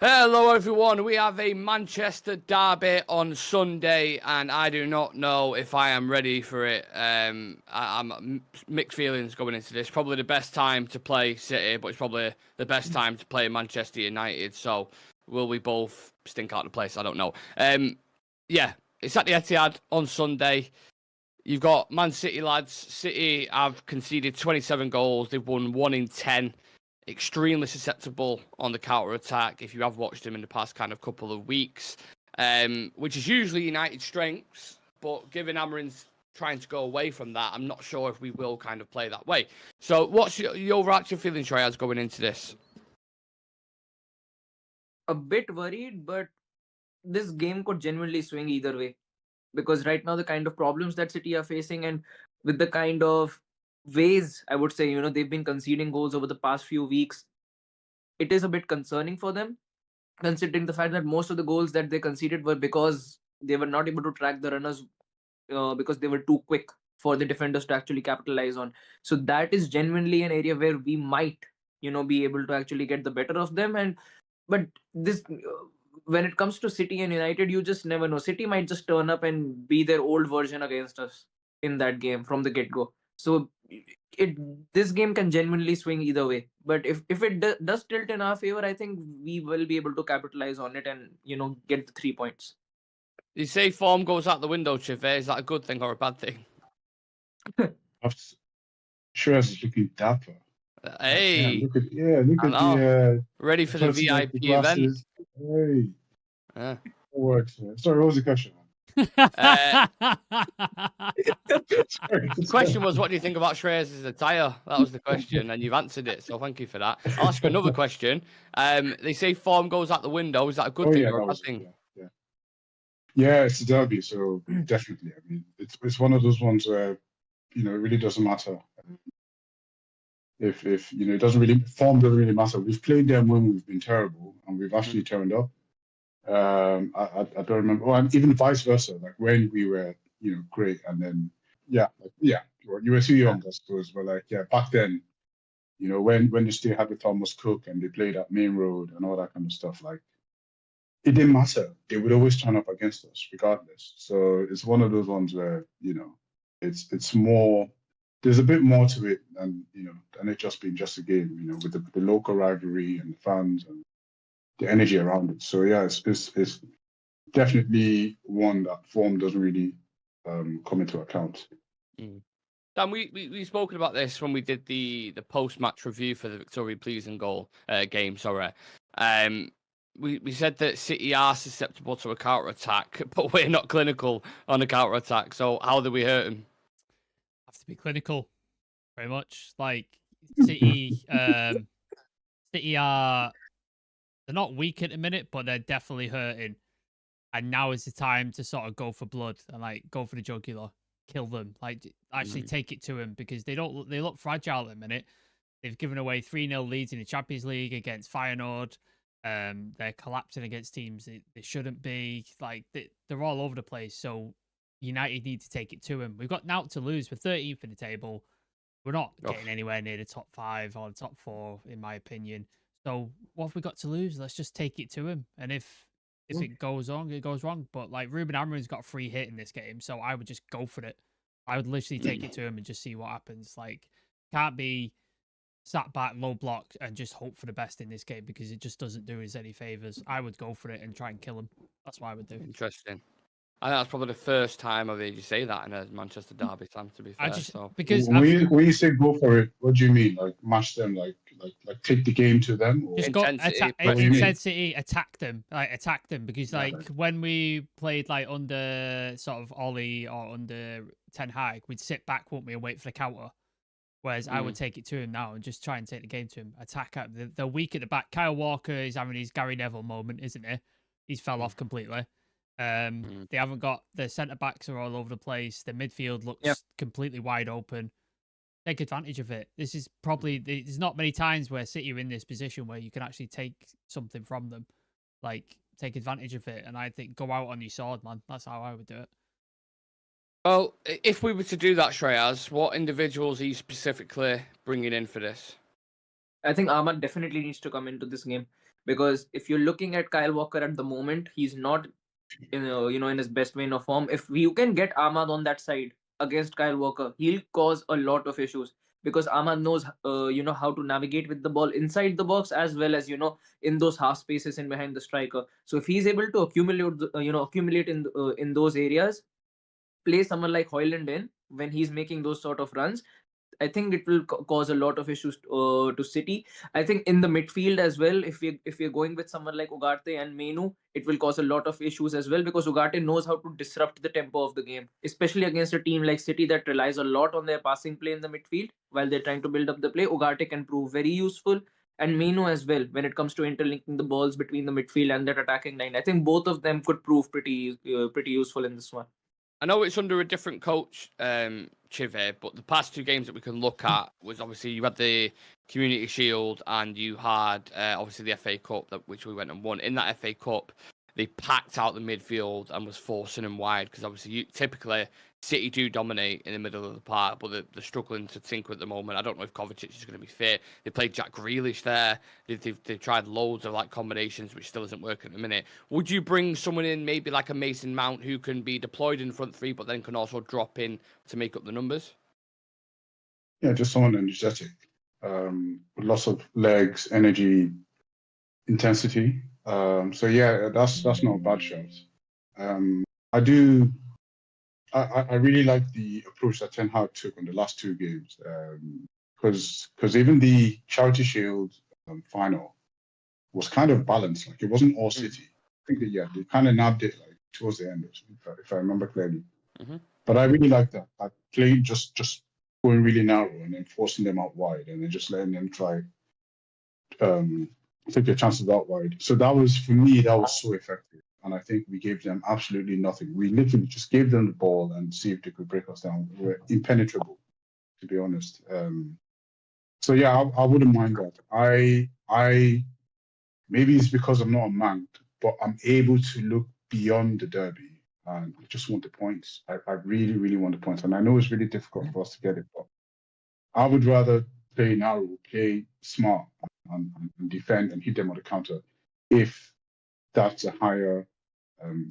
Hello everyone, we have a Manchester derby on Sunday and I do not know if I am ready for it. I'm mixed feelings going into this. Probably the best time to play City, but it's probably the best time to play Manchester United. So will we both stink out the place? I don't know. Yeah, it's at the Etihad on Sunday. You've got Man City lads. City have conceded 27 goals. They've won 1 in 10. Extremely susceptible on the counter attack. If you have watched him in the past kind of couple of weeks, which is usually United's strengths, but given Amarin's trying to go away from that, I'm not sure if we will kind of play that way. So, what's your overarching feeling, Shreyas, going into this? A bit worried, but this game could genuinely swing either way because right now the kind of problems that City are facing and with the kind of ways I would say they've been conceding goals over the past few weeks, it is a bit concerning for them considering the fact that most of the goals that they conceded were because they were not able to track the runners because they were too quick for the defenders to actually capitalize on. So that is genuinely an area where we might be able to actually get the better of them. And but this when it comes to City and United, you just never know. City might just turn up and be their old version against us in that game from the get go. So it this game can genuinely swing either way. But if it does tilt in our favor, I think we will be able to capitalize on it and get the 3 points. You say form goes out the window, Chive. Is that a good thing or a bad thing? Shreyas is looking dapper. Hey, look at the ready for the person with VIP the event. glasses. Hey, that works. Man. Sorry, what was the question? The question was, what do you think about Shreyas' attire? That was the question, and you've answered it, so thank you for that. I'll ask you another question. They say form goes out the window. Is that a good thing or a bad thing? Yeah, it's a derby, so definitely. I mean, it's one of those ones where it really doesn't matter. If it doesn't really form doesn't really matter. We've played them when we've been terrible, and we've actually turned up. I don't remember. Oh, and even vice versa, like when we were, great, and then you were too young, I suppose, but back then, when they still had the Thomas Cook and they played at Main Road and all that kind of stuff, like it didn't matter. They would always turn up against us, regardless. So it's one of those ones where it's more. There's a bit more to it than it just being just a game. With the local rivalry and the fans and the energy around it. So yeah, it's definitely one that form doesn't really come into account. Dan, we spoken about this when we did the post-match review for the Victoria Pleasing goal game. Sorry, we said that City are susceptible to a counter attack, but we're not clinical on a counter attack. So how do we hurt them? Have to be clinical, very much. Like City, City are. They're not weak at the minute, but they're definitely hurting. And now is the time to sort of go for blood and go for the jugular, kill them, actually take it to them because they look fragile at the minute. They've given away 3-0 leads in the Champions League against Feyenoord. They're collapsing against teams they shouldn't be. They're all over the place. So United need to take it to them. We've got now to lose. We're 13th in the table. We're not getting anywhere near the top 5 or the top 4, in my opinion. So what have we got to lose? Let's just take it to him. And if it goes wrong, it goes wrong. But Ruben Amarin's got a free hit in this game, so I would just go for it. I would literally take it to him and just see what happens. Can't be sat back, low block, and just hope for the best in this game because it just doesn't do us any favors. I would go for it and try and kill him. That's what I would do. Interesting. I think that's probably the first time I've heard you say that in a Manchester derby time, to be fair. Because when you say go for it, what do you mean? Like match them, like take the game to them? Or? Just go intensity, attack them, attack them. Because when we played under sort of Ollie or under Ten Hag, we'd sit back, wouldn't we, and wait for the counter. Whereas I would take it to him now and just try and take the game to him. Attack up. They're weak at the back. Kyle Walker is having his Gary Neville moment, isn't he? He's fell off completely. They haven't got the centre backs are all over the place. The midfield looks completely wide open. Take advantage of it. This is probably there's not many times where City are in this position where you can actually take something from them. Take advantage of it, and I think go out on your sword, man. That's how I would do it. Well, if we were to do that, Shreyas, what individuals are you specifically bringing in for this? I think Ahmad definitely needs to come into this game, because if you're looking at Kyle Walker at the moment, he's not in in his best vein of form. If you can get Ahmad on that side against Kyle Walker, he'll cause a lot of issues, because Ahmad knows how to navigate with the ball inside the box, as well as in those half spaces and behind the striker. So if he's able to accumulate in those areas, play someone like Hoyland in when he's making those sort of runs, I think it will cause a lot of issues to City. I think in the midfield as well, if we're going with someone like Ugarte and Menu, it will cause a lot of issues as well, because Ugarte knows how to disrupt the tempo of the game, especially against a team like City that relies a lot on their passing play in the midfield while they're trying to build up the play. Ugarte can prove very useful, and Menu as well when it comes to interlinking the balls between the midfield and that attacking line. I think both of them could prove pretty useful in this one. I know it's under a different coach, Chive, but the past two games that we can look at was obviously you had the Community Shield and you had obviously the FA Cup, which we went and won. In that FA Cup, they packed out the midfield and was forcing them wide, because obviously typically City do dominate in the middle of the park, but they're struggling to tinker at the moment. I don't know if Kovacic is going to be fit. They played Jack Grealish there. They've tried loads of combinations, which still isn't working at the minute. Would you bring someone in, maybe like a Mason Mount, who can be deployed in front three, but then can also drop in to make up the numbers? Yeah, just someone energetic, with lots of legs, energy, intensity. So yeah, that's not a bad shout. I really like the approach that Ten Hag took on the last two games, because even the Charity Shield final was kind of balanced. Like, it wasn't all City. I think that they kind of nabbed it towards the end, if I remember clearly. Mm-hmm. But I really like that. I played just going really narrow and then forcing them out wide, and then just letting them try take their chances out wide. So that was, for me, that was so effective. And I think we gave them absolutely nothing. We literally just gave them the ball and see if they could break us down. We were impenetrable, to be honest. So yeah, I wouldn't mind that. I maybe it's because I'm not a man, but I'm able to look beyond the derby, and I just want the points. I really, really want the points. And I know it's really difficult for us to get it, but I would rather play narrow, play smart, and defend and hit them on the counter, if that's a higher,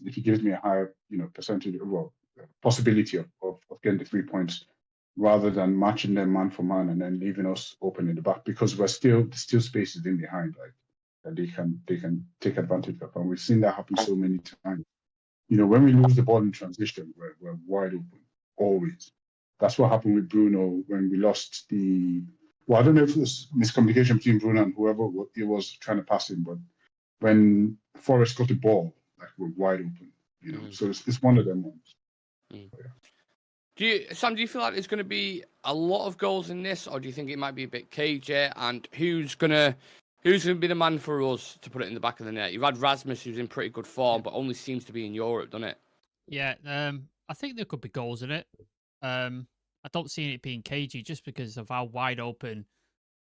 if it gives me a higher, percentage, possibility of getting the 3 points, rather than matching them man for man and then leaving us open in the back, because there's still spaces in behind, that they can take advantage of, and we've seen that happen so many times. When we lose the ball in transition, we're wide open always. That's what happened with Bruno when we lost the. Well, I don't know if it was miscommunication between Bruno and whoever it was trying to pass him, but when Forrest got the ball, we're wide open. So it's one of them ones. Yeah. Sam, do you feel like there's going to be a lot of goals in this, or do you think it might be a bit cagey? And who's gonna be the man for us to put it in the back of the net? You've had Rasmus, who's in pretty good form, but only seems to be in Europe, doesn't it? Yeah, I think there could be goals in it. I don't see it being cagey, just because of how wide open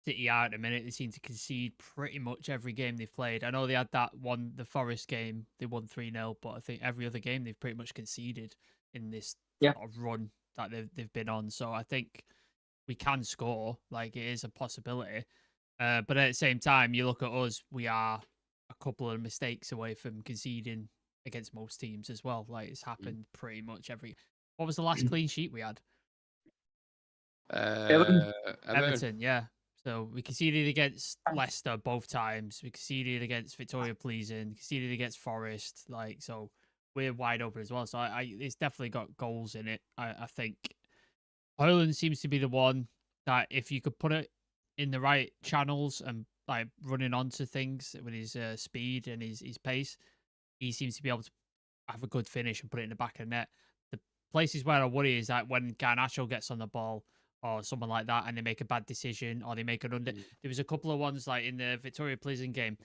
City are at the minute. They seem to concede pretty much every game they've played. I know they had that one, the Forest game, they won 3-0, but I think every other game they've pretty much conceded in this sort of run that they've been on. So I think we can score. It is a possibility. But at the same time, you look at us, we are a couple of mistakes away from conceding against most teams as well. It's happened pretty much every. What was the last clean sheet we had? Everton, yeah. So we conceded against Leicester both times. We conceded against Victoria Pleasant, conceded against Forest. So we're wide open as well. So it's definitely got goals in it. I think Hoyland seems to be the one that, if you could put it in the right channels and running onto things with his speed and his pace, he seems to be able to have a good finish and put it in the back of the net. The places where I worry is that when Garnacho gets on the ball, or someone like that, and they make a bad decision, or they make an under. There was a couple of ones in the Victoria Pleasant game.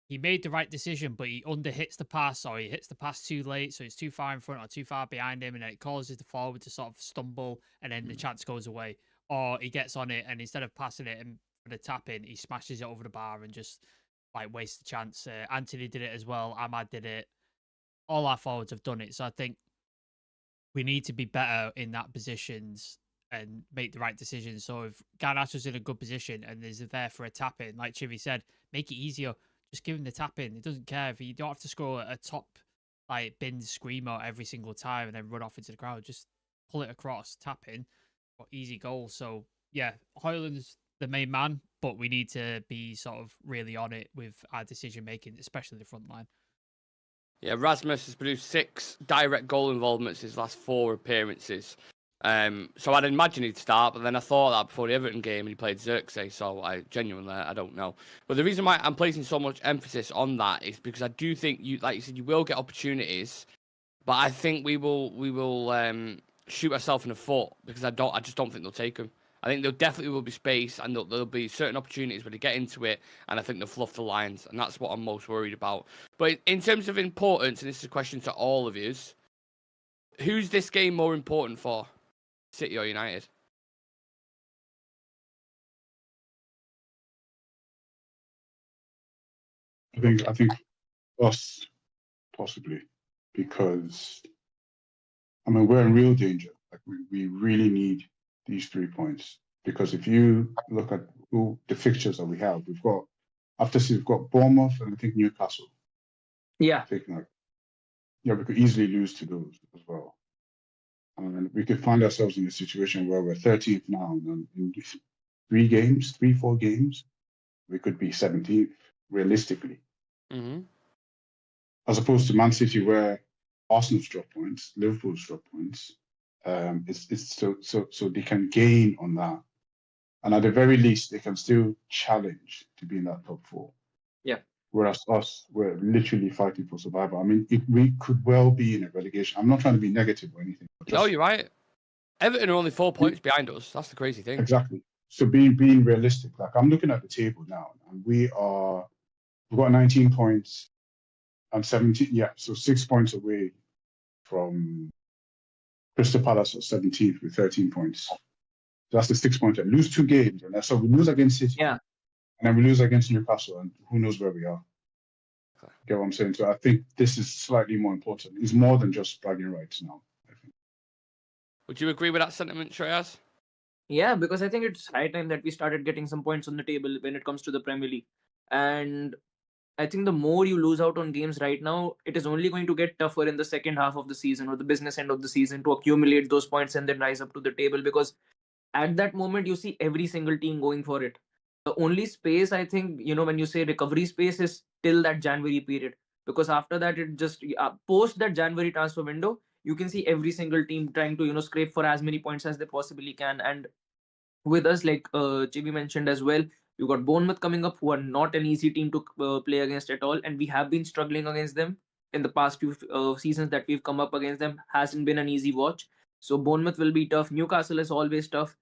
He made the right decision, but he underhits the pass, or he hits the pass too late, so it's too far in front or too far behind him, and then it causes the forward to sort of stumble, and then the chance goes away. Or he gets on it, and instead of passing it and for the tap in, he smashes it over the bar and just wastes the chance. Anthony did it as well. Ahmad did it. All our forwards have done it. So I think we need to be better in that positions. and make the right decisions. So if Garnacho's in a good position and is there for a tap in, like Chivi said, make it easier. Just give him the tap in. It doesn't care if you don't have to score a top like bin screamer every single time and then run off into the crowd. Just pull it across, tap in, or easy goal. So yeah, Højlund's the main man, but we need to be sort of really on it with our decision making, especially the front line. Yeah, Rasmus has produced 6 direct goal involvements his last 4 appearances. So I'd imagine he'd start, but then I thought that before the Everton game and he played Xerxes, so I don't know. But the reason why I'm placing so much emphasis on that is because I do think you, like you said, you will get opportunities, but I think we will shoot ourselves in the foot because I just don't think they'll take them. I think there definitely will be space and there'll be certain opportunities where they get into it, and I think they'll fluff the lines, and that's what I'm most worried about. But in terms of importance, and this is a question to all of you, who's this game more important for? City or United? I think us possibly, because I mean we're in real danger. Like we really need these 3 points, because if you look at the fixtures that we have, we've got Bournemouth and I think Newcastle. Yeah. I think we could easily lose to those as well. And we could find ourselves in a situation where we're 13th now, and in 3-4 games, we could be 17th realistically. Mm-hmm. As opposed to Man City, where Arsenal's drop points, Liverpool's drop points. It's so they can gain on that, and at the very least, they can still challenge to be in that top 4. Yeah. Whereas us, we're literally fighting for survival. I mean, we could well be in a relegation. I'm not trying to be negative or anything. No, you're right. Everton are only 4 points behind us. That's the crazy thing. Exactly. So being realistic, like I'm looking at the table now, and we've got 19 points and 17. Yeah, so 6 points away from Crystal Palace at 17th with 13 points. So that's the 6 pointer. Lose 2 games, and so we lose against City. Yeah. And then we lose against Newcastle, and who knows where we are. Get what I'm saying? So I think this is slightly more important. It's more than just bragging rights now, I think. Would you agree with that sentiment, Shreyas? Yeah, because I think it's high time that we started getting some points on the table when it comes to the Premier League. And I think the more you lose out on games right now, it is only going to get tougher in the second half of the season or the business end of the season to accumulate those points and then rise up to the table, because at that moment you see every single team going for it. The only space, I think, when you say recovery space, is till that January period, because after that it just post that January transfer window, you can see every single team trying to scrape for as many points as they possibly can. And with us, like Chibi mentioned as well, you got Bournemouth coming up, who are not an easy team to play against at all, and we have been struggling against them in the past few seasons that we've come up against them. Hasn't been an easy watch. So Bournemouth will be tough. Newcastle is always tough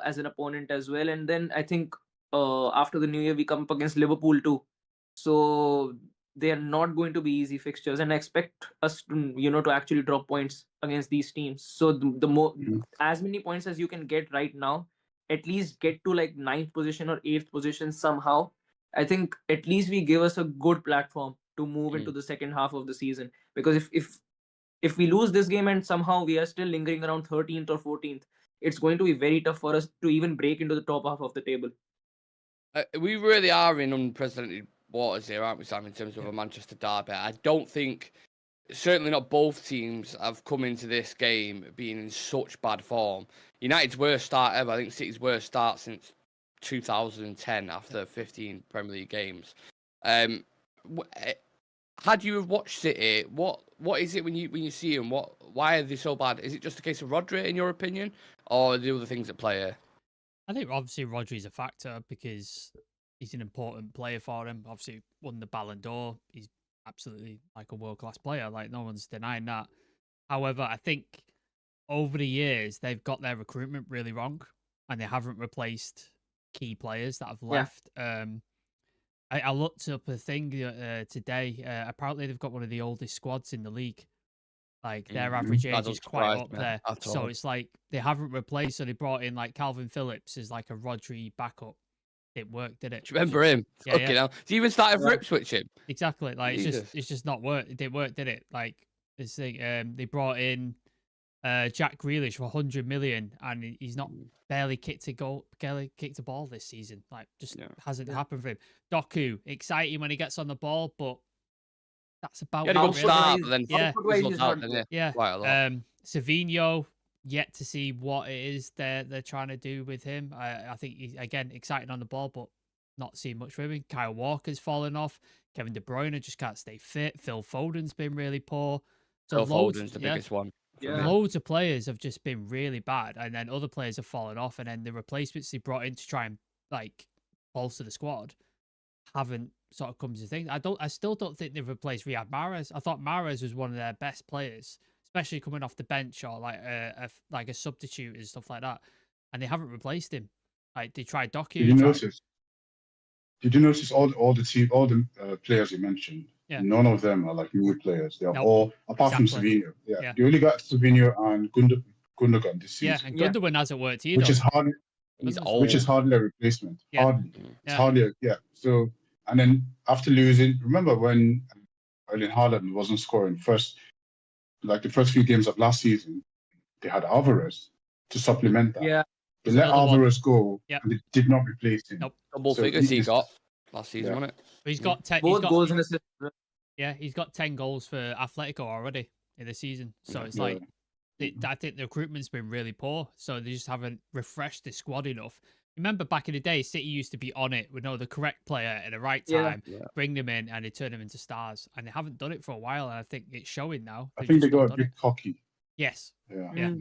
as an opponent as well. And then I think after the New Year we come up against Liverpool too. So they are not going to be easy fixtures, and I expect us to to actually drop points against these teams. So the more as many points as you can get right now, at least get to like 9th position or 8th position somehow. I think at least we give us a good platform to move into the second half of the season. Because if we lose this game and somehow we are still lingering around 13th or 14th, it's going to be very tough for us to even break into the top half of the table. We really are in unprecedented waters here, aren't we, Sam, in terms of a Manchester derby? I don't think, certainly not both teams, have come into this game being in such bad form. United's worst start ever. I think City's worst start since 2010 after 15 Premier League games. Had you watched City, what is it when you see them? Why are they so bad? Is it just a case of Rodri, in your opinion, or are there other things at play here? I think obviously Rodri's a factor because he's an important player for him. Obviously won the Ballon d'Or. He's absolutely like a world-class player. Like, no one's denying that. However, I think over the years they've got their recruitment really wrong, and they haven't replaced key players that have left. I looked up a thing today. Apparently they've got one of the oldest squads in the league. Like, their average age is quite up there. So it's like they haven't replaced. So they brought in like Calvin Phillips as like a Rodri backup. It worked, did it? Do you remember him? Yeah, yeah. Hell. Do you even start a Ipswich him? Exactly. Like, it's just not work. It didn't work, did it? Like, this thing. They brought in Jack Grealish for 100 million, and he's not barely kicked a ball this season. Like, just hasn't happened for him. Doku, exciting when he gets on the ball, but that's about He had a good start, but then fizzled out, didn't he? Yeah. Quite a lot. Savinho, yet to see what it is they're trying to do with him. I think he's, again, exciting on the ball, but not seeing much from him. Kyle Walker's fallen off. Kevin De Bruyne just can't stay fit. Phil Foden's been really poor. So Phil Foden's the biggest one. Loads of players have just been really bad, and then other players have fallen off, and then the replacements they brought in to try and like bolster the squad haven't sort of come to things. I still don't think they've replaced Riyad Mahrez. I thought Mahrez was one of their best players, especially coming off the bench or like a substitute and stuff like that, and they haven't replaced him. Like, they tried Doku. Did you notice all the players you mentioned? Yeah. None of them are like new players. They are all, apart from Savinho. Yeah. They only got Savinho and Gundogan this season. Yeah, and Gundogan hasn't worked either. Which is hardly, a replacement. Yeah. Hardly. It's hardly. So, and then after losing, remember when Erling Haaland wasn't scoring the first few games of last season, they had Alvarez to supplement that. Yeah. They let Alvarez go, Yep. and they did not replace him. Nope. Double figures he got last season, wasn't it? He's got 10 goals and assists. Yeah, he's got 10 goals for Atletico already in the season. So it's like, I think the recruitment's been really poor. So they just haven't refreshed the squad enough. Remember back in the day, City used to be on it with the correct player at the right time, bring them in, and they turn them into stars. And they haven't done it for a while, and I think it's showing now. I think they got a bit cocky. Yes. Yeah.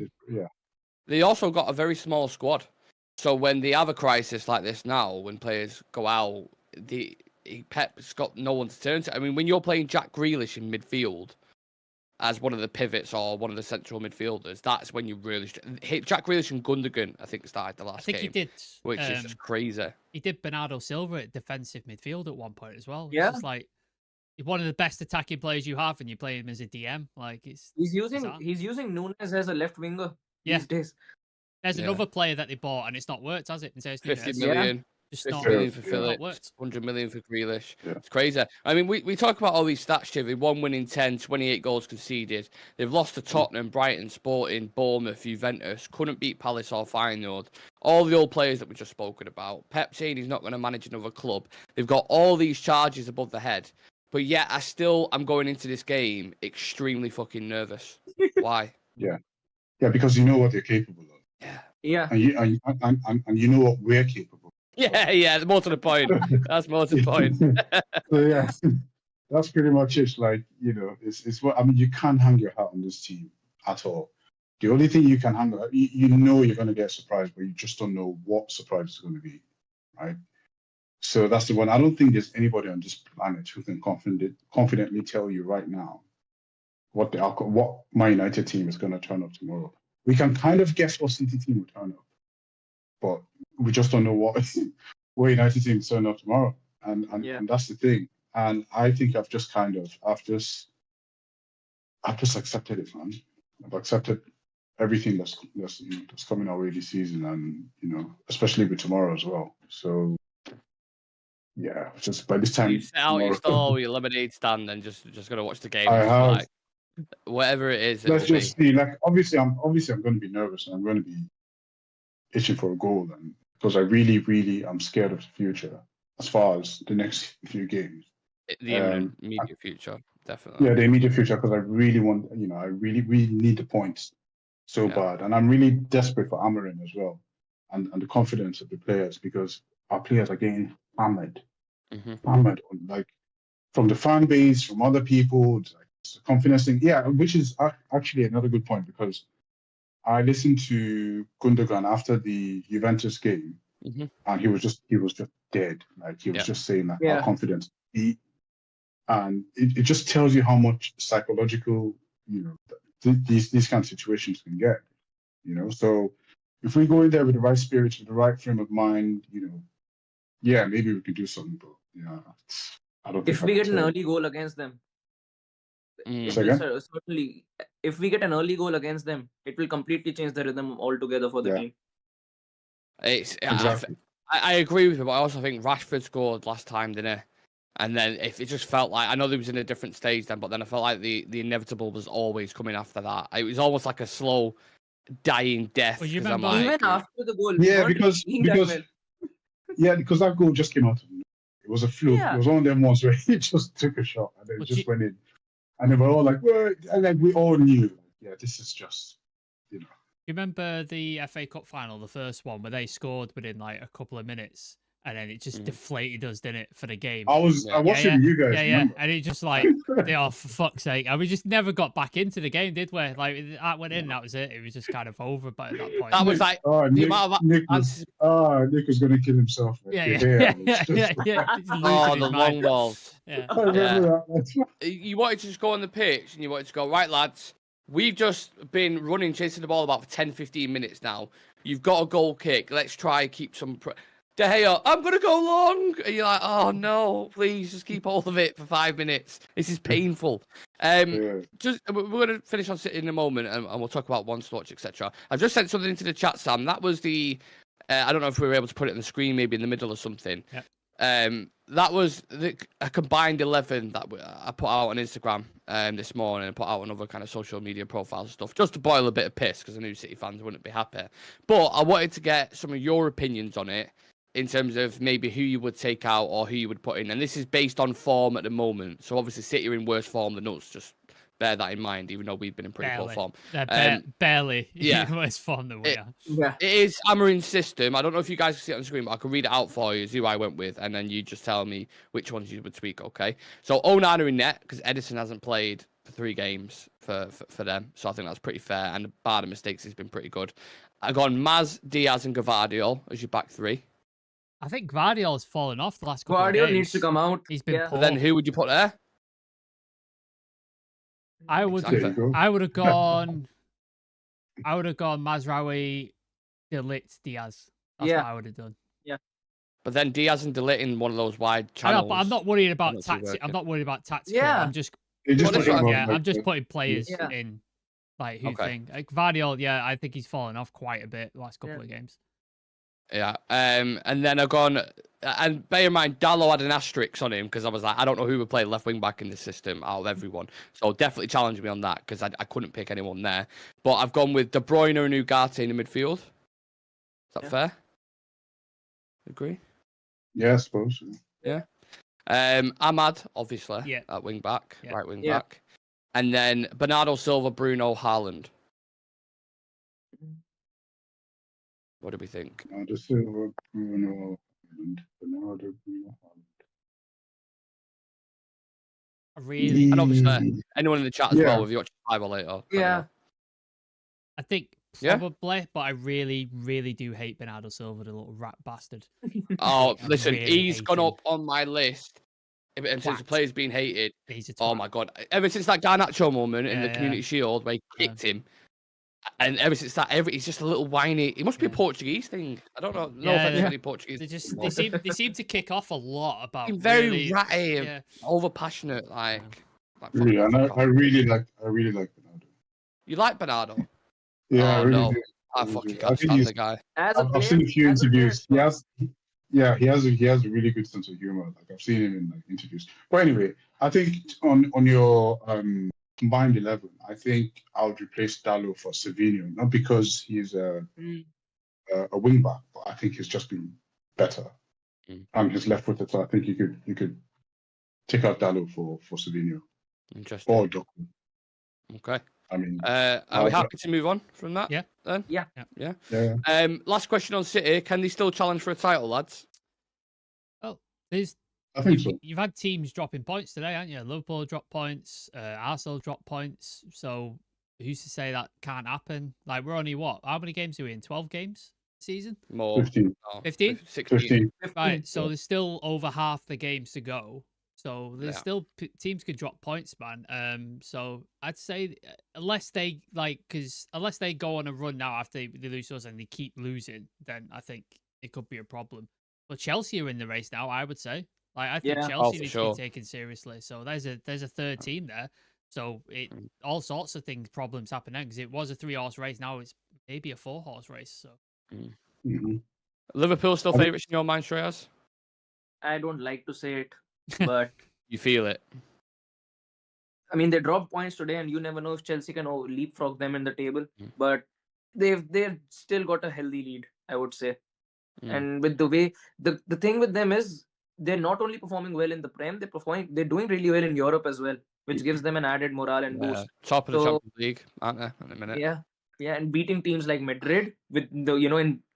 They also got a very small squad. So when they have a crisis like this now, when players go out, Pep's got no one to turn to. I mean, when you're playing Jack Grealish in midfield as one of the pivots or one of the central midfielders, that's when you really hit Jack Grealish and Gundogan. I think started the last game. I think he did, which is just crazy. He did Bernardo Silva at defensive midfield at one point as well. Yeah, it's like he's one of the best attacking players you have, and you play him as a DM. Like he's using Nunes as a left winger these days. There's another player that they bought, and it's not worked, has it? And so 50 million. Just 50 million for Phillips, 100 million for Grealish. It's crazy. I mean, we talk about all these stats, Chivy. 1 win in 10, 28 goals conceded. They've lost to Tottenham, Brighton, Sporting, Bournemouth, Juventus. Couldn't beat Palace or Feyenoord. All the old players that we just spoken about. Pep saying he's not going to manage another club. They've got all these charges above their head. But yet, I'm going into this game extremely fucking nervous. Why? Yeah, because you know what they're capable of. Yeah. And you know what we're capable of. Yeah, more to the point. That's more to the point. So that's pretty much it. Like, it's what, I mean, you can't hang your hat on this team at all. The only thing you can hang on, you're going to get surprised, but you just don't know what surprise is going to be, right? So that's the one. I don't think there's anybody on this planet who can confidently tell you right now what Man United team is going to turn up tomorrow. We can kind of guess what City team will turn up, but we just don't know what United team will turn up tomorrow. And that's the thing. And I think I've just accepted it, man. I've accepted everything that's coming our way this season, and especially with tomorrow as well. So yeah, just by this time, you set out your stall, your lemonade stand, and just gonna watch the game. I have. Like, whatever it is. Let's just see. Like, obviously, I'm going to be nervous, and I'm going to be itching for a goal, and because I really, really am scared of the future as far as the next few games. The immediate future, definitely. Yeah, the immediate future, because I really want, I really, really need the points so bad, and I'm really desperate for Amorim as well, and the confidence of the players, because our players are getting hammered, like from the fan base, from other people. It's a confidence thing, which is actually another good point, because I listened to Gundogan after the Juventus game, and he was just dead. Like, he was just saying that our confidence, and it just tells you how much psychological, these kind of situations can get. So if we go in there with the right spirit, with the right frame of mind, maybe we can do something. But I don't. If we get an early goal against them. Certainly, if we get an early goal against them, it will completely change the rhythm altogether for the team. Exactly. I agree with you, but I also think Rashford scored last time, didn't he? And then if it just felt like, I know they was in a different stage then, but then I felt like the inevitable was always coming after that. It was almost like a slow dying death. Well, you 'cause I'm remember- like, Even after the goal, Yeah, we weren't because playing that well. because that goal just came out of nowhere. It was a fluke. Yeah. It was one of them ones where he just took a shot and then it But just you- went in. And they were all like, well, and like we all knew, like, yeah, this is just, you know. You remember the FA Cup final, the first one, where they scored within like a couple of minutes, and then it just deflated us, didn't it, for the game? I watched it with you guys. Remember? And it just like, oh, for fuck's sake, and we just never got back into the game, did we? Like that went in, and that was it. It was just kind of over by that point. that was like, Oh, the Nick, amount of Nick was gonna kill himself. Like, yeah. He's just- He's oh, losing the his long mind. balls. Yeah. I remember that. You wanted to just go on the pitch and you wanted to go, right, lads, we've just been running, chasing the ball about for 10, 15 minutes now. You've got a goal kick. Let's try keep some... De Gea, I'm going to go long. And you're like, oh, no, please just keep hold of it for 5 minutes. This is painful. Yeah. Just We're going to finish on City in a moment and we'll talk about one to watch, etc. I've just sent something into the chat, Sam. That was the... I don't know if we were able to put it on the screen, maybe in the middle or something. Yep. That was a combined 11 that I put out on Instagram this morning and put out on other kind of social media profiles and stuff, just to boil a bit of piss because I knew City fans wouldn't be happy. But I wanted to get some of your opinions on it in terms of maybe who you would take out or who you would put in. And this is based on form at the moment. So obviously City are in worse form than us, just bear that in mind, even though we've been in pretty poor form. They're barely yeah. in worse form than we are. Yeah. It is Amarin's system. I don't know if you guys can see it on the screen, but I can read it out for you, who I went with, and then you just tell me which ones you would tweak, okay? So Onana in net, because Edison hasn't played for 3 games for them, so I think that's pretty fair, and bar the mistakes, he's been pretty good. I've gone Maz, Diaz, and Gvardiol as your back 3. I think Guardiola's fallen off the last couple of Guardiola games. needs to come out. He's been poor. But then who would you put there? I would There you go. I would have gone Mazraoui, De Ligt, Diaz. That's Yeah. what I would have done. But then Diaz and De Ligt in one of those wide I channels. know, but I'm not worried about not too tactics. working. I'm not worried about tactics. Yeah. I'm just They just Well, took him yeah, out, I'm like, just putting players Yeah. in like who Okay. think. Like Guardiola, yeah, I think he's fallen off quite a bit the last couple Yeah. of games. Yeah. And then I've gone, and bear in mind, Dallo had an asterisk on him because I was like, I don't know who would play left wing back in this system out of everyone. So definitely challenge me on that because I couldn't pick anyone there. But I've gone with De Bruyne and Ugarte in the midfield. Is that Yeah. fair? Agree? Yeah, I suppose. Ahmad, obviously, Yeah. at wing back, Yeah. right wing Yeah. back. And then Bernardo Silva, Bruno, Haaland. What do we think? Bernardo Silva, Bruno, and Bernardo, Bruno. I really, And obviously, anyone in the chat as Yeah. well, if you watch 5 or later. let me Yeah. know. I think Yeah? probably, but I really, really do hate Bernardo Silva, the little rat bastard. Oh, I listen, really he's hate gone him. up on my list in terms of Twat. players being hated. He's a Oh twat. my god! Ever since that Garnacho moment in Yeah, the Community Shield where he Yeah. kicked him, and ever since that, he's just a little whiny. It must be a Yeah. Portuguese thing. I don't know. No Yeah, offense yeah. to any Portuguese. They seem to kick off a lot about He's very really, ratty, and yeah. over passionate. Like fuck Really, and off. I really like Bernardo. You like Bernardo? Yeah, I Oh, really no. do. I really fucking do. can't think stand he's- the guy. As a I've player, seen a few as a player, interviews. He has a really good sense of humor. Like I've seen him in like interviews. But anyway, I think on your combined 11, I think I would replace Dallo for Savinho, not because he's a wing back, but I think he's just been better. And he's left footed, so I think you could take out Dallo for Savinho Interesting. or Doku. Okay. I mean, Are we happy to move on from that? Yeah. Then. Yeah. yeah. Last question on City: can they still challenge for a title, lads? There's I think so. you've had teams dropping points today, haven't you? Liverpool dropped points, Arsenal dropped points. So who's to say that can't happen? Like we're only what? How many games are we in? 12 games season? More. 15. No, 15? 16. 15. Right. So there's still over half the games to go. So there's Yeah. still teams could drop points, man. So I'd say unless they unless they go on a run now after they lose to us and they keep losing, then I think it could be a problem. But Chelsea are in the race now, I would say. Like I think Yeah. Chelsea for needs sure. to be taken seriously. So there's a third team there. So it all sorts of problems happen then because it was a 3-horse race. Now it's maybe a 4-horse race. So Mhm. Liverpool still I think- favourites in your mind, Shreyas? I don't like to say it, but You feel it. I mean, they dropped points today, and you never know if Chelsea can leapfrog them in the table. Mm. But they've still got a healthy lead, I would say. Mm. And with the way the thing with them is they're not only performing well in the Prem, they're doing really well in Europe as well, which gives them an added morale and Yeah. boost. Top of the So Champions League, aren't they? In a minute. yeah, and beating teams like Madrid with the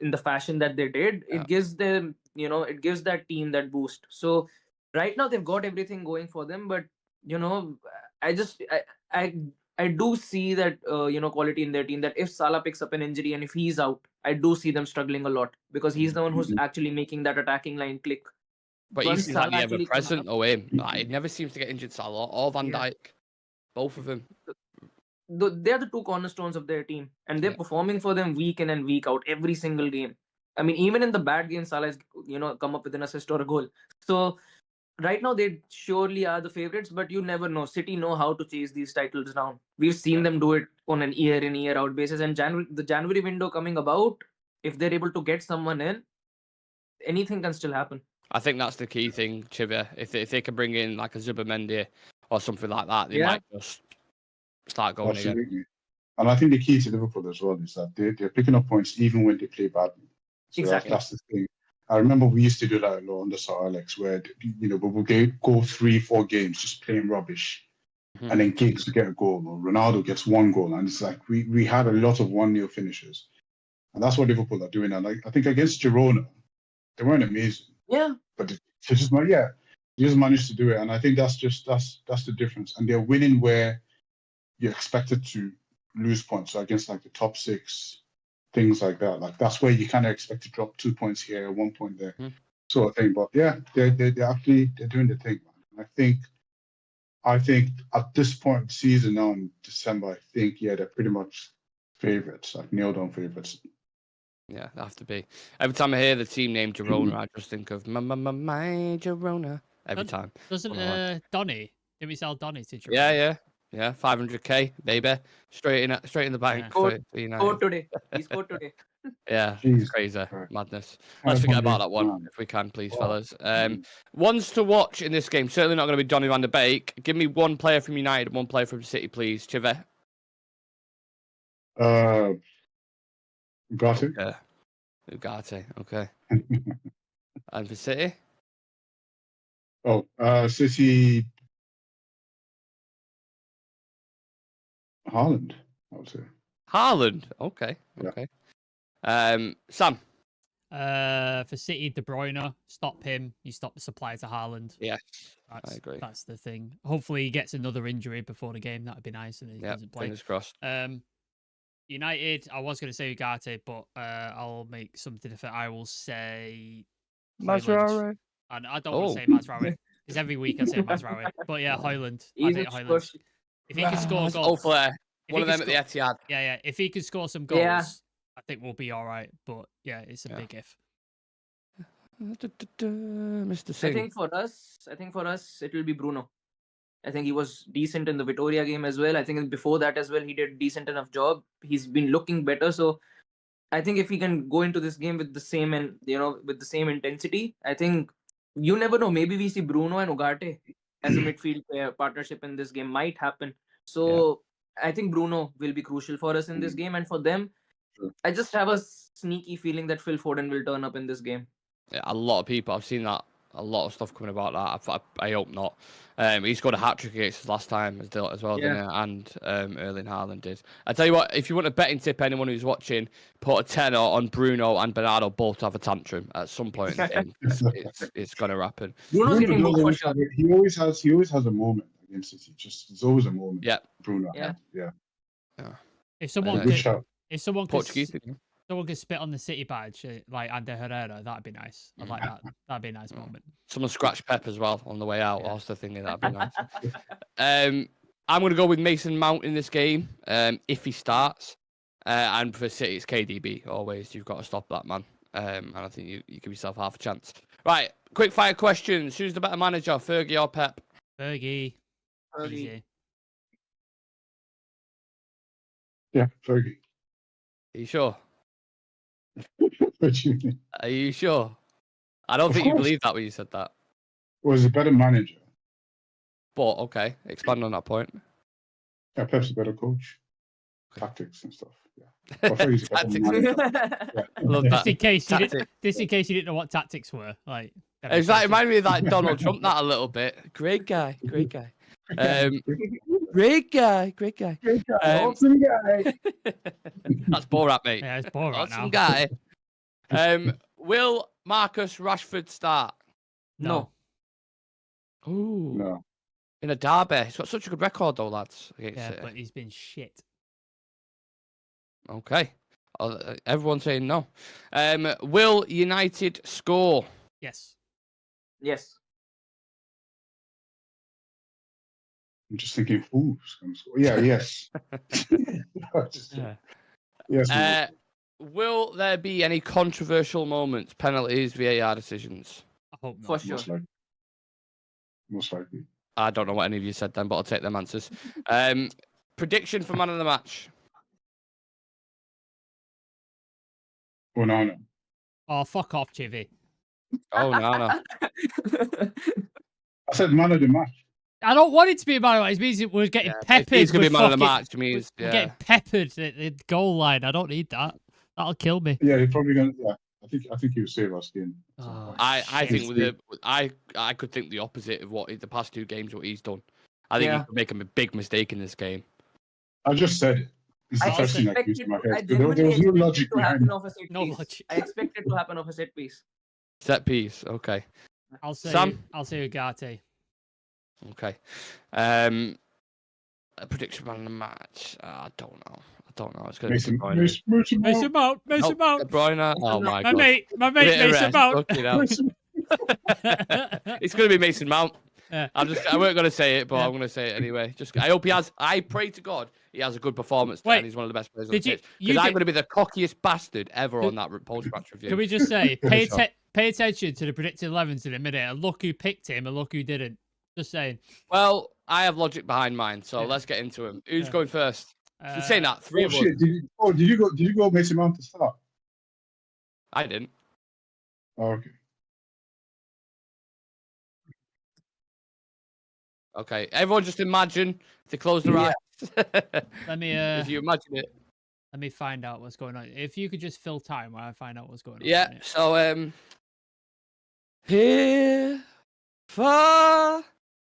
in the fashion that they did, Yeah. it gives them it gives that team that boost. So right now they've got everything going for them, but I just I do see that quality in their team, that if Salah picks up an injury and if he's out, I do see them struggling a lot, because he's the one who's actually making that attacking line click. But he Once seems like Salah the actually comes ever-present, up, or him. Like, he never seems to get injured, Salah or Van Yeah. Dijk. Both of them. they're the two cornerstones of their team, and they're Yeah. performing for them week in and week out, every single game. I mean, even in the bad games, Salah has come up with an assist or a goal. So right now they surely are the favorites, but you never know. City know how to chase these titles down. We've seen them do it on an year in year out basis, and the January window coming about, if they're able to get someone in, anything can still happen. I think that's the key thing, Chivia. If they can bring in like a Zubimendi or something like that, they Yeah. might just start going again. Absolutely. And I think the key to Liverpool as well is that they're picking up points even when they play badly. So Exactly. that's the thing. I remember we used to do that a lot under Sir Alex, where we would go 3-4 games just playing rubbish, Mhm. and then Giggs to get a goal, or Ronaldo gets one goal, and it's like we had a lot of 1-0 finishes, and that's what Liverpool are doing. And I think against Girona, they weren't amazing, Yeah. but they just managed to do it, and I think that's the difference. And they're winning where you're expected to lose points. So against like the top 6, things like that. Like that's where you kind of expect to drop 2 points here, 1 point there, sort of thing. But yeah, they're doing the thing, man. And I think at this point in the season now in December, I think they're pretty much favorites, like nailed on favorites. Yeah, they have to be. Every time I hear the team name Girona, I just think of my Girona. Every time. Doesn't Donny? Did we sell Donny to Girona? Yeah. 500k, baby, straight in the bank. Yeah. For Scored United. today. He scored today. Yeah, Jeez. it's crazy, Right. madness. Let's forget about that one, 500 if we can, please, Wow. fellas. Ones to watch in this game. Certainly not going to be Donny van de Beek. Give me one player from United and one player from City, please. Chive. Ugarte. Yeah. Ugarte, okay. And for City? City. Haaland, I would say. Haaland, okay. Yeah. Okay. Sam. For City, De Bruyne, stop him. You stop the supply to Haaland. Yes, I agree. That's the thing. Hopefully, he gets another injury before the game. That'd be nice, and he doesn't play. Fingers crossed. United, I was going to say Ugarte, but I'll make something different. I will say Mazraoui. And I don't want to say Mazraoui, because every week I say Mazraoui. But yeah, Hoyland. I think Hoyland. If he can score goals. Hopefully, one of them at the Etihad. Yeah. If he can score some goals, I think we'll be all right. But yeah, it's a big if. Mr. Singh. I think for us, it will be Bruno. I think he was decent in the Vitoria game as well. I think before that as well, he did a decent enough job. He's been looking better. So I think if he can go into this game with the same intensity, I think you never know. Maybe we see Bruno and Ugarte as a midfield partnership in this game. Might happen. So I think Bruno will be crucial for us in this game. And for them, I just have a sneaky feeling that Phil Foden will turn up in this game. Yeah, a lot of people. I've seen that. A lot of stuff coming about that. I hope not. He scored a hat-trick against us last time as well, didn't he? And Erling Haaland did. I tell you what, if you want a betting tip, anyone who's watching, put a tenner on Bruno and Bernardo both to have a tantrum at some point in the game. It's going to happen. Bruno's getting booked for sure. He always has a moment against City. There's always a moment. Yeah. Bruno. Yeah. If someone could spit on the City badge, like Ander Herrera, that'd be nice. I'd like that. That'd be a nice moment. Someone scratch Pep as well on the way out. I was thinking that'd be nice. I'm going to go with Mason Mount in this game if he starts. And for City, it's KDB always. You've got to stop that man. And I think you give yourself half a chance. Right, quick fire questions. Who's the better manager, Fergie or Pep? Fergie. Easy. Yeah, Fergie. Are you sure? What do you mean? Are you sure? I don't think you believed that when you said that. Was a better manager. But okay, expand on that point. Yeah, Pep's a better coach. Tactics and stuff. Yeah. But I thought he's a better Tactics. manager. I Yeah. love Just that. in case you Tactic. didn't know what tactics were. Like Exactly, reminded me of that Donald Trump that a little bit. Great guy, great guy. Great guy, great guy. Awesome guy. That's Borat, mate. Yeah, it's boring right Awesome now. guy. Will Marcus Rashford start? No. Ooh, No. in a derby. He's got such a good record, though, lads. Against Yeah, City. but he's been shit. Okay. Everyone's saying no. Will United score? Yes. Yes. I'm just thinking, who's going to score? Yeah, yes. Yes. Will there be any controversial moments, penalties, VAR decisions? I hope not. For sure. Most likely. I don't know what any of you said then, but I'll take them answers. Prediction for man of the match. Oh, no. Oh, fuck off, Chivy. Oh, no. I said man of the match. I don't want it to be a man of the match. It means we're getting peppered. He's going to be with man of the fucking- match. Means, We're getting peppered at the goal line. I don't need that. That'll kill me. Yeah, he's probably going to. Yeah, I think he'll save our skin. Oh, I think shit. I could think the opposite of what the past two games what he's done. I think he could make a big mistake in this game. I just said it. It's the I first thing that expected came to my it- I head. There was genuinely no expected logic it to behind happen it. off a set No piece. logic. I expect it to happen off a set piece. Set piece. Okay. I'll say Sam? Ugarte. Okay. A prediction man of the match. I don't know. It's going to be De Bruyne. Mason Mount. Mason Nope, Mount. De Bruyne. Oh my My god. mate Give it a Mason rest. Mount. Fucking hell. It's going to be Mason Mount. Yeah. I weren't going to say it, but Yeah. I'm going to say it anyway. I hope he has. I pray to God he has a good performance. Wait, and he's one of the best players on did the you- pitch. you Because I'm did- going to be the cockiest bastard ever on that post-match review. Can we just say, Yeah, pay, sure. pay attention to the predicted 11s in a minute and look who picked him and look who didn't. Just saying. Well, I have logic behind mine, so Yeah. let's get into him. Who's Yeah. going first? You're saying that three Oh of us. shit! Did you go Mason Mount to start? I didn't. Oh, okay. Okay, everyone, just imagine to close their eyes. Let me If you imagine it. let me find out what's going on. If you could just fill time while I find out what's going on. Yeah. innit? So here, far,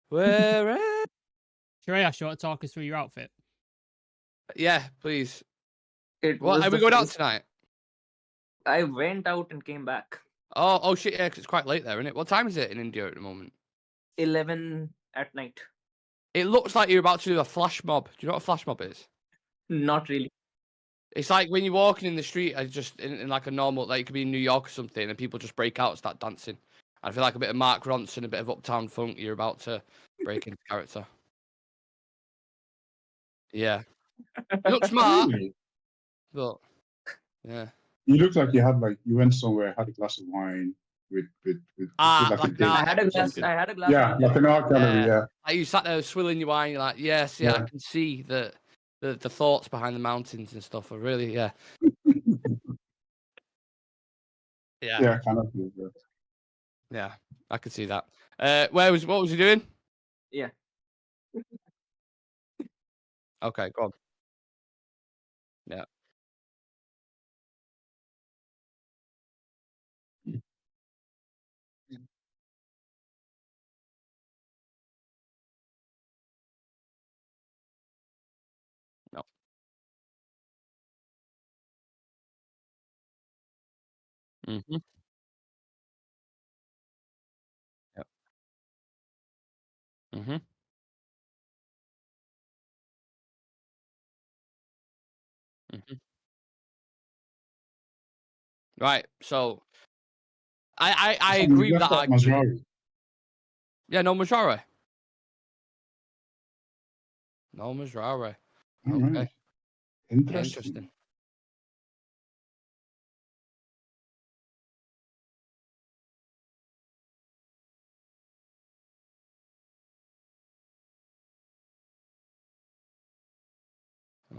wherever. Shreyas, you want to talk us through your outfit? Yeah, please. It What was are we the going out first- tonight? I went out and came back. Oh shit! Yeah, 'cause it's quite late there, isn't it? What time is it in India at the moment? 11 at night. It looks like you're about to do a flash mob. Do you know what a flash mob is? Not really. It's like when you're walking in the street, just in like a normal, like it could be in New York or something, and people just break out and start dancing. I feel like a bit of Mark Ronson, a bit of Uptown Funk. You're about to break into character. Yeah, you look smart, Really? but yeah. You look like you went somewhere, had a glass of wine with Ah, like a like date. that. I had a or glass. something. I had a glass. Yeah, of like an art gallery. Yeah. Like you sat there swilling your wine. You're like, yes, yeah, I Yeah. can see the thoughts behind the mountains and stuff. Are really, yeah. Yeah, Yeah, kind of. Yeah. yeah, I could see that. What was you doing? Yeah. Okay, go on. Yeah. No. Mhm. Yep. Mhm. Mhm. Right. So I So agree you with left that out argument. Mazraoui. Yeah, no Mazraoui. No Mazraoui. All Okay. right. Interesting. Interesting.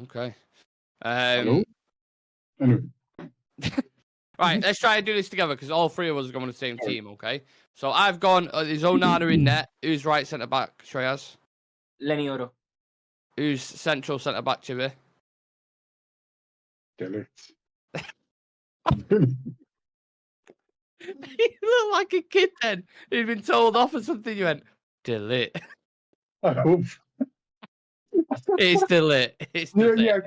Okay. Hello? Anyway, Right, let's try and do this together because all three of us are going on the same team, okay? So I've gone, is Onana in net? Who's right centre back, Shreyas? Lenny Oro. Who's central centre back, Chibi? Delete. You look like a kid then. He'd been told off or something. You went, delete. I hope. It's delete. It's Yeah, delete. yeah,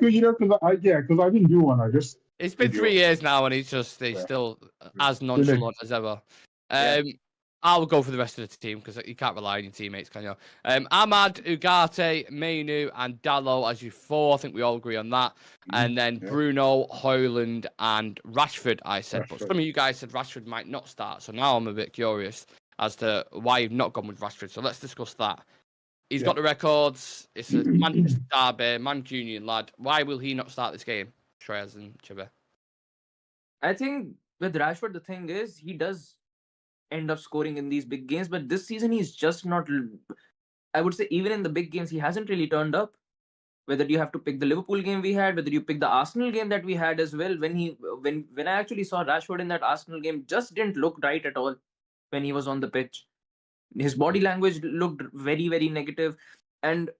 because I didn't do one. I just. It's been 3 years now, and he's still as nonchalant as ever. I'll go for the rest of the team because you can't rely on your teammates, can you? Ahmad, Ugarte, Mainu, and Dallo as your 4. I think we all agree on that. And then Bruno, Højlund, and Rashford, I said. But some of you guys said Rashford might not start. So now I'm a bit curious as to why you've not gone with Rashford. So let's discuss that. He's got the records. It's a Manchester derby, Manchester Union lad. Why will he not start this game, Shreyas and Chibi? I think with Rashford, the thing is, he does end up scoring in these big games, but this season he's just not. I would say even in the big games, he hasn't really turned up. Whether you have to pick the Liverpool game we had, whether you pick the Arsenal game that we had as well, when I actually saw Rashford in that Arsenal game, just didn't look right at all when he was on the pitch. His body language looked very, very negative, and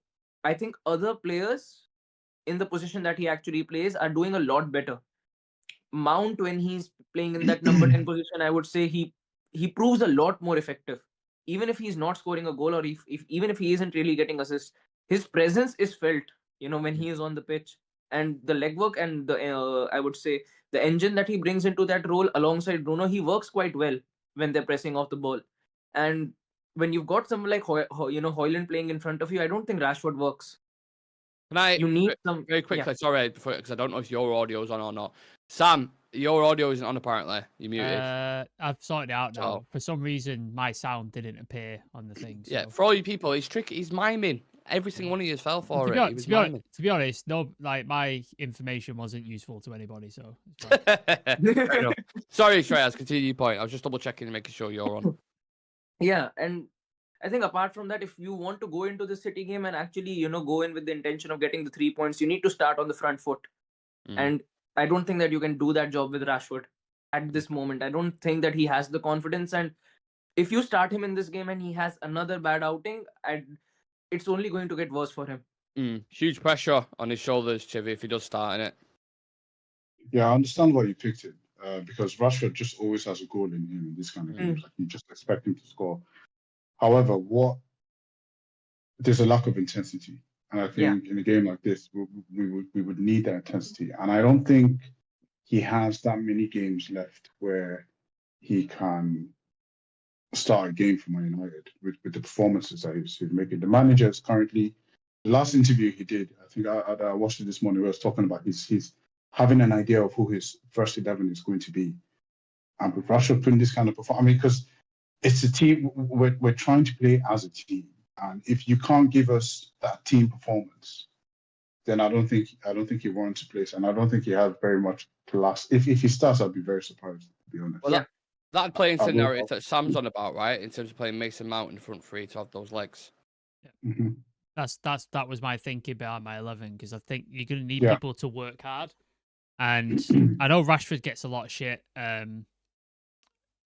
I think other players in the position that he actually plays are doing a lot better. Mount, when he's playing in that number 10 position, I would say he proves a lot more effective. Even if he's not scoring a goal, or even if he isn't really getting assists, his presence is felt, when he is on the pitch. And the legwork and the I would say the engine that he brings into that role alongside Bruno, he works quite well when they're pressing off the ball. And when you've got someone like Højlund playing in front of you, I don't think Rashford works. You need some very quickly. Sorry, because I don't know if your audio's on or not. Sam, your audio isn't on apparently. You're muted. I've sorted it out now. For some reason, my sound didn't appear on the thing. So. Yeah, for all you people, he's tricky. He's miming. Every single one of you fell for it. To be honest, no, like my information wasn't useful to anybody. So. Sorry, Shreyas. Continue your point. I was just double checking and making sure you're on. Yeah, and I think apart from that, if you want to go into the City game and actually, go in with the intention of getting the 3 points, you need to start on the front foot. And I don't think that you can do that job with Rashford at this moment. I don't think that he has the confidence. And if you start him in this game and he has another bad outing, it's only going to get worse for him. Huge pressure on his shoulders, Chivi, if he does start in it. Yeah, I understand why you picked it. Because Rashford just always has a goal in him in this kind of games. Like, you just expect him to score. However, there's a lack of intensity, and I think in a game like this, we would need that intensity. And I don't think he has that many games left where he can start a game for Man United with the performances that he's making. The manager is currently, the last interview he did, I think I watched it this morning. We was talking about he's having an idea of who his first 11 is going to be, and with Rashford putting this kind of performance, I mean, because it's a team. We're trying to play as a team, and if you can't give us that team performance, then I don't think he warrants a place, and I don't think he has very much class. If he starts, I'd be very surprised, to be honest. Well, that playing scenario that Sam's on about, right? In terms of playing Mason Mount in front three to have those legs. Yeah. That was my thinking behind my 11, because I think you're going to need people to work hard, and I know Rashford gets a lot of shit.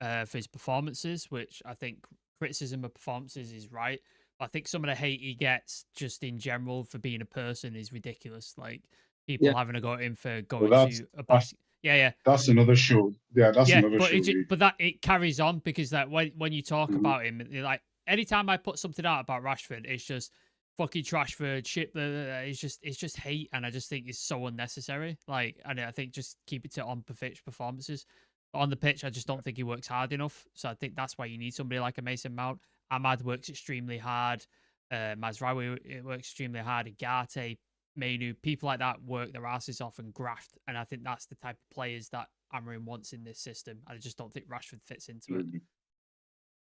For his performances, which I think criticism of performances is right. But I think some of the hate he gets just in general for being a person is ridiculous. Like people having to go at him for going to a basket. Yeah. That's another show. Yeah, that's another but show. But that it carries on, because that when you talk about him, like anytime I put something out about Rashford, it's just fucking Trashford shit. It's just hate, and I just think it's so unnecessary. Like, and I think just keep it to on pitch performances. On the pitch, I just don't think he works hard enough. So I think that's why you need somebody like a Mason Mount. Ahmad works extremely hard. Mazraoui works extremely hard. Ugarte, Mainu, people like that work their asses off and graft. And I think that's the type of players that Amorim wants in this system. I just don't think Rashford fits into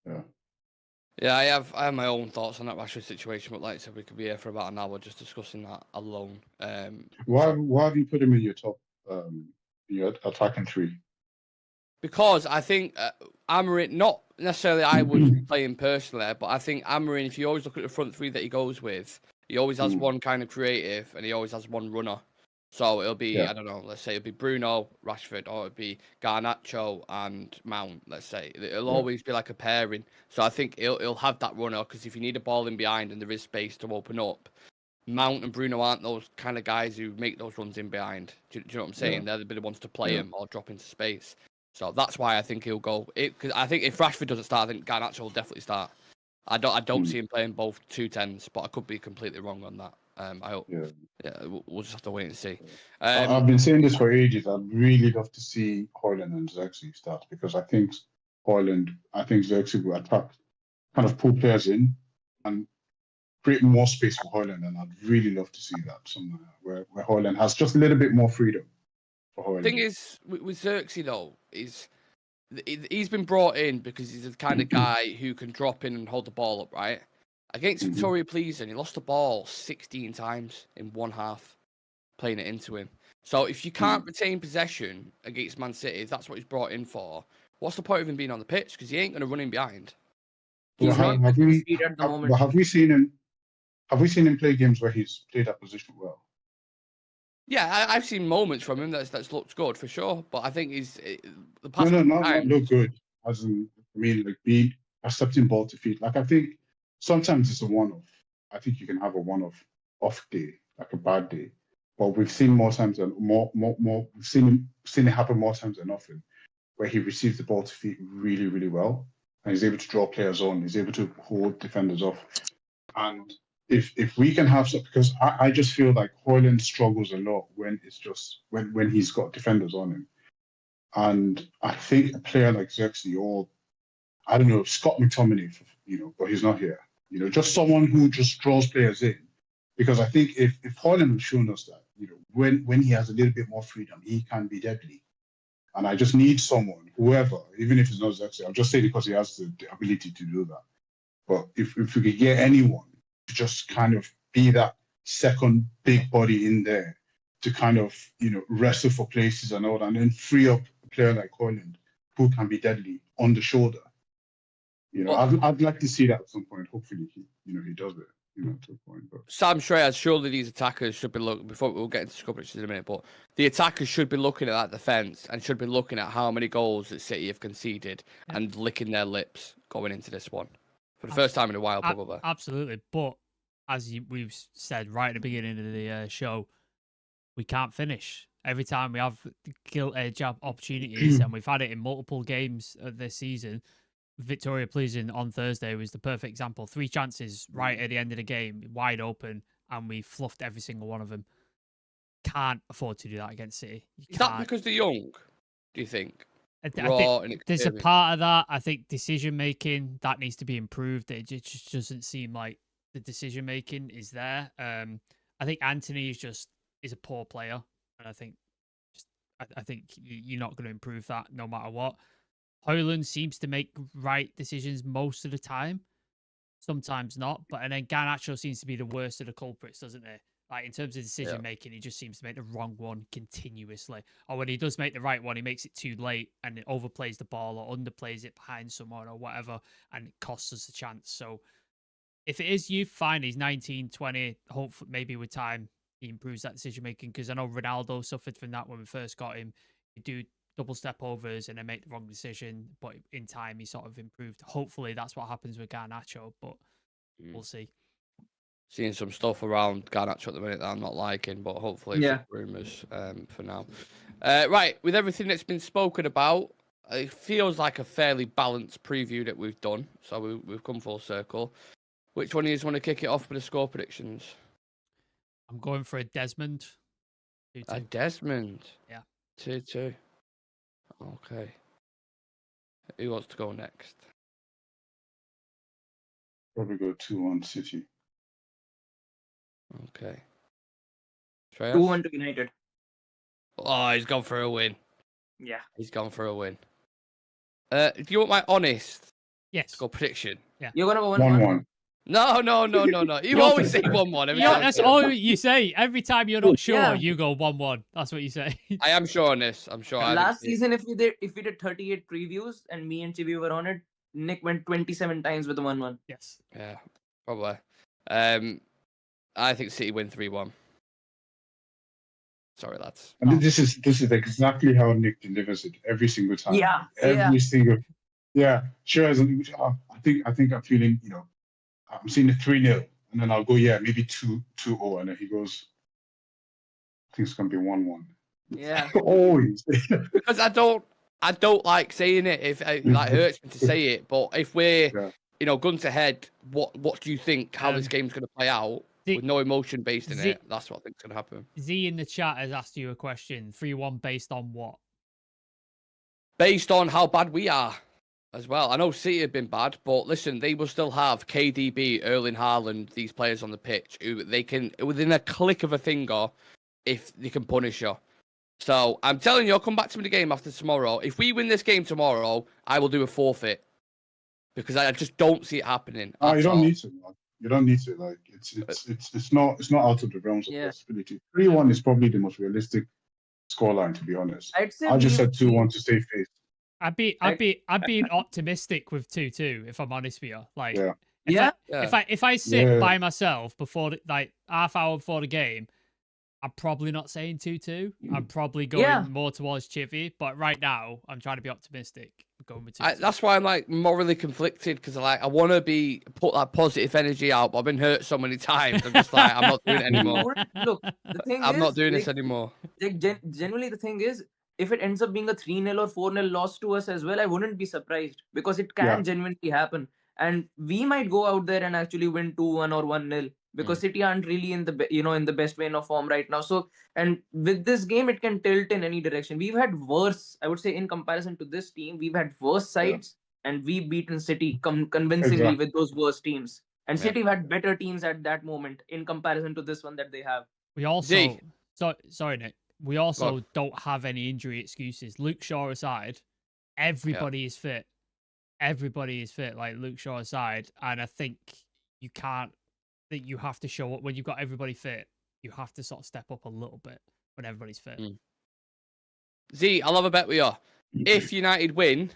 it. Yeah, I have my own thoughts on that Rashford situation, but like I said, we could be here for about an hour just discussing that alone. Why have you put him in your top, your attacking three? Because I think Amorim, not necessarily I would play him personally, but I think Amorim, if you always look at the front three that he goes with, he always has one kind of creative and he always has one runner. So it'll be, Yeah. I don't know, let's say it'll be Bruno, Rashford, or it'll be Garnacho and Mount, let's say. It'll always be like a pairing. So I think it'll have that runner, because if you need a ball in behind and there is space to open up, Mount and Bruno aren't those kind of guys who make those runs in behind. Do you know what I'm saying? They're the ones to play him or drop into space. So that's why I think he'll go. Because I think if Rashford doesn't start, I think Garnacho will definitely start. I don't see him playing both 210s, but I could be completely wrong on that. I hope. Yeah, we'll just have to wait and see. I've been saying this for ages. I'd really love to see Højlund and Xerxes start, because I think Xerxes will attack, kind of pull players in and create more space for Højlund, and I'd really love to see that somewhere where Højlund has just a little bit more freedom for Højlund. The thing is, with Xerxes though, he's been brought in because he's the kind of guy who can drop in and hold the ball up, right? Against Victoria Pleasant, he lost the ball 16 times in one half, playing it into him. So if you can't retain possession against Man City, if that's what he's brought in for, what's the point of him being on the pitch? Because he ain't going to run in behind. He's not at the moment. Have we seen him play games where he's played that position well? Yeah, I've seen moments from him that's looked good for sure, but I think he's the past not look good. As in, I mean, like being accepting ball to feet. Like I think sometimes it's a one-off. I think you can have a one-off off day, like a bad day. But we've seen more times than we've seen it happen more times than often, where he receives the ball to feet really, really well, and he's able to draw players on. He's able to hold defenders off, and if we can have some, because I just feel like Højlund struggles a lot when it's just when he's got defenders on him, and I think a player like Xerxes or I don't know Scott McTominay, but he's not here. Just someone who just draws players in, because I think if Højlund has shown us that when he has a little bit more freedom, he can be deadly. And I just need someone, whoever, even if it's not Xerxes, I'll just say because he has the ability to do that. But if we could get anyone to just kind of be that second big body in there to kind of, wrestle for places and all that, and then free up a player like Højlund who can be deadly on the shoulder. I'd like to see that at some point. Hopefully he does it, to a point. But Sam Shreyas, surely these attackers should be looking, before we'll get into coverage in a minute, but the attackers should be looking at that defence and should be looking at how many goals that City have conceded and licking their lips going into this one. For the first time in a while, probably. Absolutely. But as we've said right at the beginning of the show, we can't finish. Every time we have gilt edge opportunities, and we've had it in multiple games this season, Victoria Pleasant on Thursday was the perfect example. 3 chances right at the end of the game, wide open, and we fluffed every single one of them. Can't afford to do that against City. Is that because they're young, do you think? I think there's a part of that. I think decision making that needs to be improved. It just doesn't seem like the decision making is there. I think Anthony is a poor player, and I think you're not going to improve that no matter what. Højlund seems to make right decisions most of the time, sometimes not. And then Garnacho seems to be the worst of the culprits, doesn't he? Like in terms of decision making, he just seems to make the wrong one continuously. Or when he does make the right one, he makes it too late and it overplays the ball or underplays it behind someone or whatever, and it costs us a chance. So if it is youth, fine. He's 19, 20. Hopefully, maybe with time, he improves that decision making, because I know Ronaldo suffered from that when we first got him. He'd do double step overs and then make the wrong decision, but in time he sort of improved. Hopefully that's what happens with Garnacho, but we'll see. Seeing some stuff around Garnacho at the minute that I'm not liking, but hopefully it's rumours for now. Right, with everything that's been spoken about, it feels like a fairly balanced preview that we've done, so we've come full circle. Which one of you want to kick it off with the score predictions? I'm going for a Desmond. 2-2. A Desmond? Yeah. 2-2. Okay. Who wants to go next? Probably go 2-1 City. Okay. 2-1 to United. Oh, he's gone for a win. Yeah. He's gone for a win. Do you want my honest score prediction? Yeah. You're going to go 1-1. No. You always say 1-1. That's all you say. Every time you're not sure, you go 1-1. That's what you say. I am sure on this. I'm sure. Last season, if we did 38 previews and me and Chibi were on it, Nick went 27 times with a 1-1. Yes. Yeah, probably. I think City win 3-1. Sorry, lads. And this is exactly how Nick delivers it every single time. Yeah, Every single. Yeah, sure. I think I'm feeling. I'm seeing a 3-0, and then I'll go, yeah, maybe 2-0, and then he goes, I think it's gonna be 1-1. Yeah. Always. Because I don't like saying it. If it hurts me to say it, but if we're guns ahead, what do you think? How this game's going to play out with no emotion based in it? That's what I think's going to happen. Z in the chat has asked you a question. 3-1 based on what? Based on how bad we are as well. I know City have been bad, but listen, they will still have KDB, Erling Haaland, these players on the pitch who they can, within a click of a finger, if they can punish you. So I'm telling you, I'll come back to me the game after tomorrow. If we win this game tomorrow, I will do a forfeit because I just don't see it happening. Oh, you don't need to. Man. You don't need to. Like it's not out of the realms of possibility. 3-1 is probably the most realistic scoreline, to be honest. I'd say I just said 2-1 to save face. I'd be optimistic with 2-2 if I'm honest with you. Like, if I sit by myself before half hour before the game, I'm probably not saying 2-2. I'm probably going more towards Chivy, but right now I'm trying to be optimistic. I'm going with 2-2. That's why I'm like morally conflicted because I want to put that positive energy out, but I've been hurt so many times. I'm just like, I'm not doing it anymore. Look, the thing I'm not doing this anymore. Generally, the thing is, if it ends up being a 3-0 or 4-0 loss to us as well, I wouldn't be surprised because it can genuinely happen. And we might go out there and actually win 2-1 or 1-0 because City aren't really in the in the best vein of form right now. So, and with this game, it can tilt in any direction. We've had worse, I would say, in comparison to this team, we've had worse sides and we've beaten City convincingly with those worse teams. And City had better teams at that moment in comparison to this one that they have. We also, sorry, Nick. We also don't have any injury excuses. Luke Shaw aside, everybody is fit. Everybody is fit, like Luke Shaw aside. And I think you have to show up when you've got everybody fit. You have to sort of step up a little bit when everybody's fit. Z, I'll have a bet with you. If United win,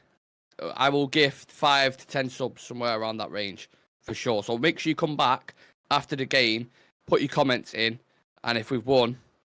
I will gift 5 to 10 subs somewhere around that range for sure. So make sure you come back after the game, put your comments in, and if we've won,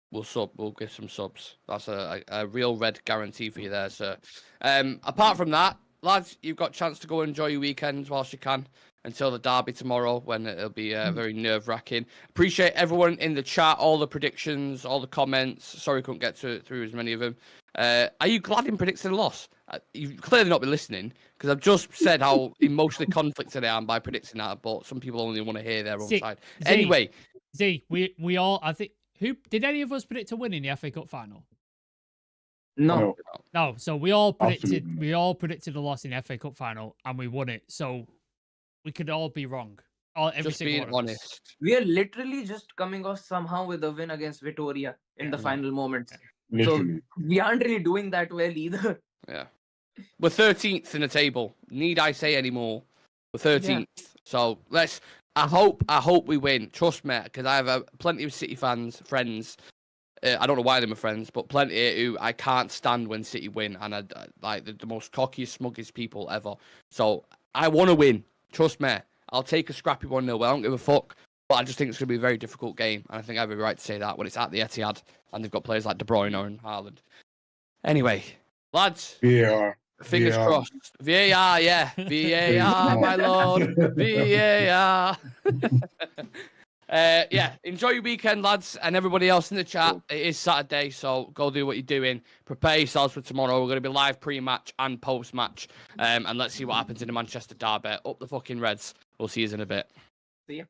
we'll give some subs. That's a real red guarantee for you there, sir. Apart from that, lads, you've got a chance to go enjoy your weekends whilst you can until the derby tomorrow when it'll be very nerve-wracking. Appreciate everyone in the chat, all the predictions, all the comments. Sorry couldn't get through as many of them. Are you glad in predicting a loss? You've clearly not been listening because I've just said how emotionally conflicted I am by predicting that, but some people only want to hear their own side. Anyway. Z, we all, I think, who did any of us predict a win in the FA Cup final? No. So we all predicted a loss in the FA Cup final and we won it. So we could all be wrong. Just being honest. We are literally just coming off somehow with a win against Vitoria in the final moments. Literally. So we aren't really doing that well either. Yeah. We're 13th in the table. Need I say any more? We're 13th. Yeah. So I hope we win. Trust me, because I have plenty of City friends. I don't know why they're my friends, but plenty who I can't stand when City win, and I like the most cockiest, smuggest people ever. So I want to win. Trust me. I'll take a scrappy 1-0. I don't give a fuck. But I just think it's going to be a very difficult game, and I think I have a right to say that when it's at the Etihad and they've got players like De Bruyne and Haaland. Anyway, lads. VAR. Fingers crossed. VAR, yeah. VAR, my lord. VAR. Enjoy your weekend, lads, and everybody else in the chat. It is Saturday, so go do what you're doing. Prepare yourselves for tomorrow. We're going to be live pre-match and post-match, and let's see what happens in the Manchester derby. Up the fucking Reds. We'll see you in a bit. See ya.